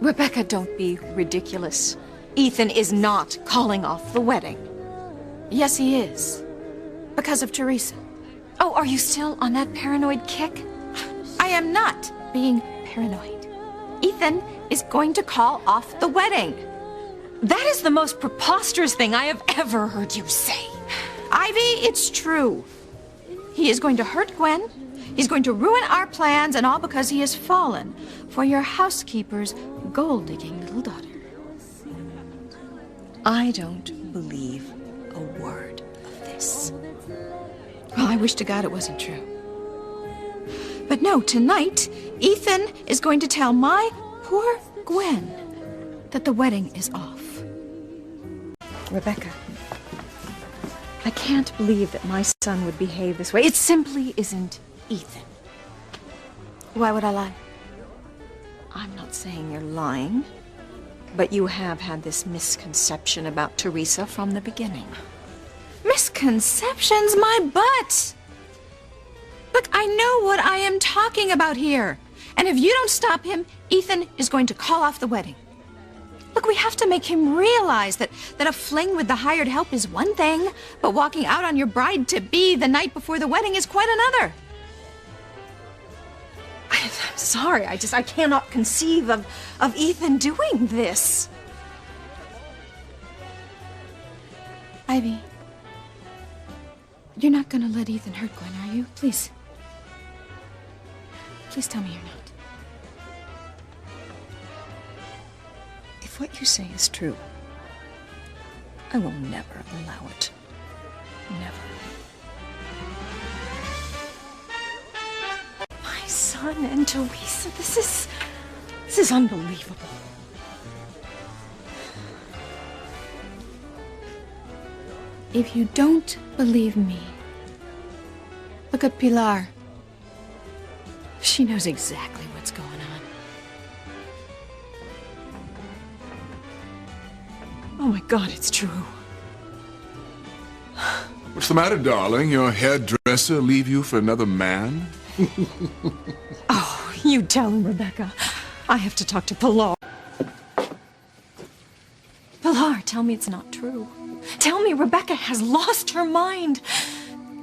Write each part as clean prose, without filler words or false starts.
Rebecca, don't be ridiculous. Ethan is not calling off the wedding. Yes, he is. Because of Teresa. Oh, are you still on that paranoid kick? I am not being paranoid. Ethan is going to call off the wedding. That is the most preposterous thing I have ever heard you say. Ivy, it's true. He is going to hurt Gwen. He's going to ruin our plans, and all because he has fallen for your housekeeper's gold-digging little daughter. I don't believe a word of this. Well, I wish to God it wasn't true. But no, tonight, Ethan is going to tell my poor Gwen that the wedding is off. Rebecca, I can't believe that my son would behave this way. It simply isn't Ethan. Why would I lie? I'm not saying you're lying, but you have had this misconception about Teresa from the beginning. Misconceptions, my butt! Look, I know what I am talking about here. And if you don't stop him, Ethan is going to call off the wedding. Look, we have to make him realize that a fling with the hired help is one thing, but walking out on your bride-to-be the night before the wedding is quite another. I'm sorry, I cannot conceive of Ethan doing this. Ivy, you're not gonna let Ethan hurt Gwen, are you? Please. Please tell me you're not. If what you say is true, I will never allow it. Never. My son and Teresa, this is unbelievable. If you don't believe me, look at Pilar. She knows exactly what's going on. Oh my God, it's true. What's the matter, darling? Your hairdresser leave you for another man? Oh, you tell him, Rebecca. I have to talk to Pilar. Pilar, tell me it's not true. Tell me Rebecca has lost her mind.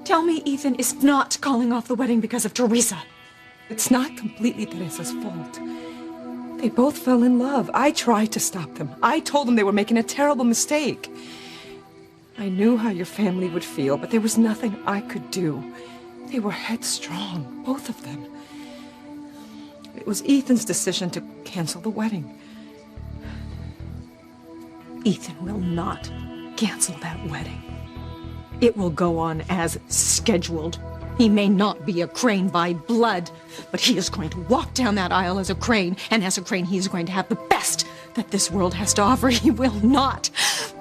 Tell me Ethan is not calling off the wedding because of Teresa. It's not completely Teresa's fault. They both fell in love. I tried to stop them. I told them they were making a terrible mistake. I knew how your family would feel, but there was nothing I could do. They were headstrong, both of them. It was Ethan's decision to cancel the wedding. Ethan will not cancel that wedding. It will go on as scheduled. He may not be a Crane by blood, but he is going to walk down that aisle as a Crane, and as a Crane he is going to have the best that this world has to offer. He will not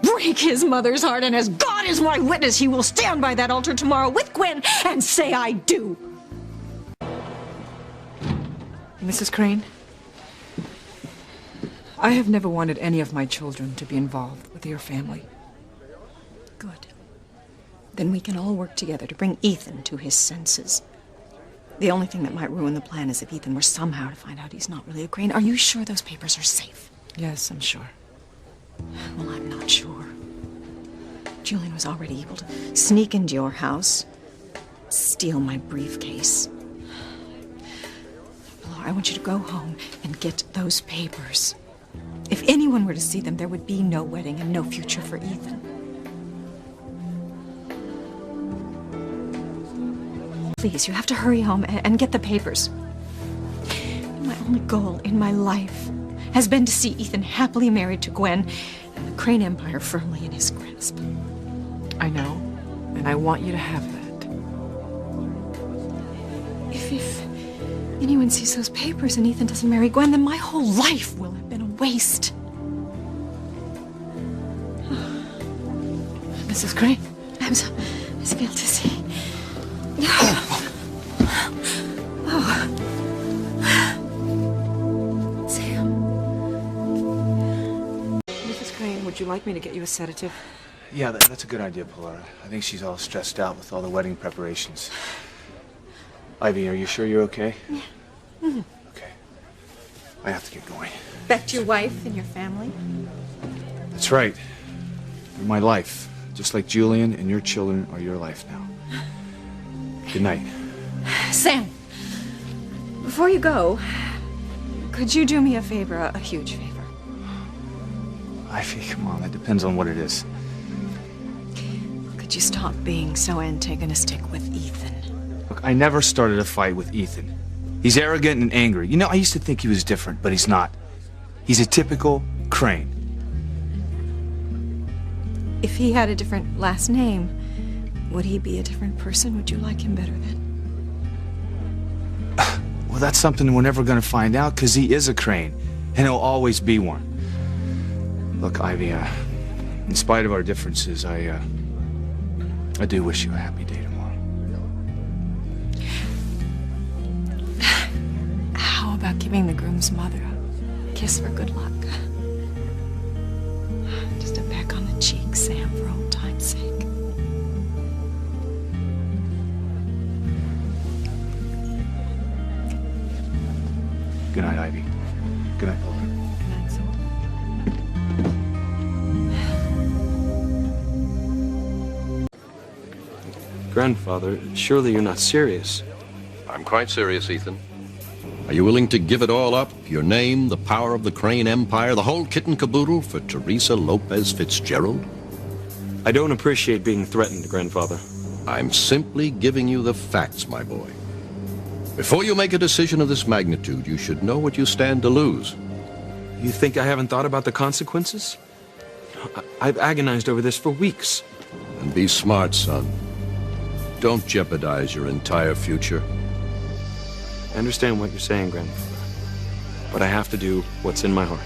break his mother's heart, and as God is my witness, he will stand by that altar tomorrow with Gwen and say, I do. Mrs. Crane, I have never wanted any of my children to be involved with your family. Good. Then we can all work together to bring Ethan to his senses. The only thing that might ruin the plan is if Ethan were somehow to find out he's not really a Crane. Are you sure those papers are safe? Yes, I'm sure. Well, I'm not sure. Julian was already able to sneak into your house, steal my briefcase. Pilar, I want you to go home and get those papers. If anyone were to see them, there would be no wedding and no future for Ethan. Please, you have to hurry home and get the papers. My only goal in my life has been to see Ethan happily married to Gwen and the Crane Empire firmly in his grasp. I know, and I want you to have that. If anyone sees those papers and Ethan doesn't marry Gwen, then my whole life will have been a waste. Mrs. Crane? I'm so thrilled to see. Would you like me to get you a sedative? Yeah, that's a good idea, Pilar. I think she's all stressed out with all the wedding preparations. Ivy, are you sure you're okay? Yeah. Mm-hmm. Okay. I have to get going. Back to your wife and your family? That's right. You're my life. Just like Julian and your children are your life now. Good night. Sam, before you go, could you do me a favor, a huge favor? Ivy, come on, that depends on what it is. Could you stop being so antagonistic with Ethan? Look, I never started a fight with Ethan. He's arrogant and angry. You know, I used to think he was different, but he's not. He's a typical Crane. If he had a different last name, would he be a different person? Would you like him better then? Well, that's something we're never going to find out, because he is a Crane, and he'll always be one. Look, Ivy, in spite of our differences, I do wish you a happy day tomorrow. How about giving the groom's mother a kiss for good luck? Just a peck on the cheek, Sam, for old time's sake. Good night, Ivy. Good night, Paula. Good night, Sam. Grandfather, surely you're not serious. I'm quite serious, Ethan. Are you willing to give it all up? Your name, the power of the Crane Empire, the whole kit and caboodle for Teresa Lopez Fitzgerald? I don't appreciate being threatened, Grandfather. I'm simply giving you the facts, my boy. Before you make a decision of this magnitude, you should know what you stand to lose. You think I haven't thought about the consequences? I've agonized over this for weeks. And be smart, son. Don't jeopardize your entire future. I understand what you're saying, Grandfather. But I have to do what's in my heart.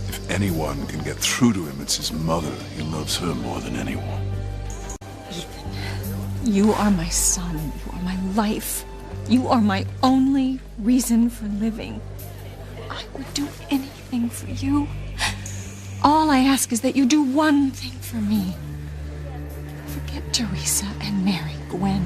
If anyone can get through to him, it's his mother. He loves her more than anyone. You are my son. You are my life. You are my only reason for living. I would do anything for you. All I ask is that you do one thing for me. Forget Teresa and marry Gwen.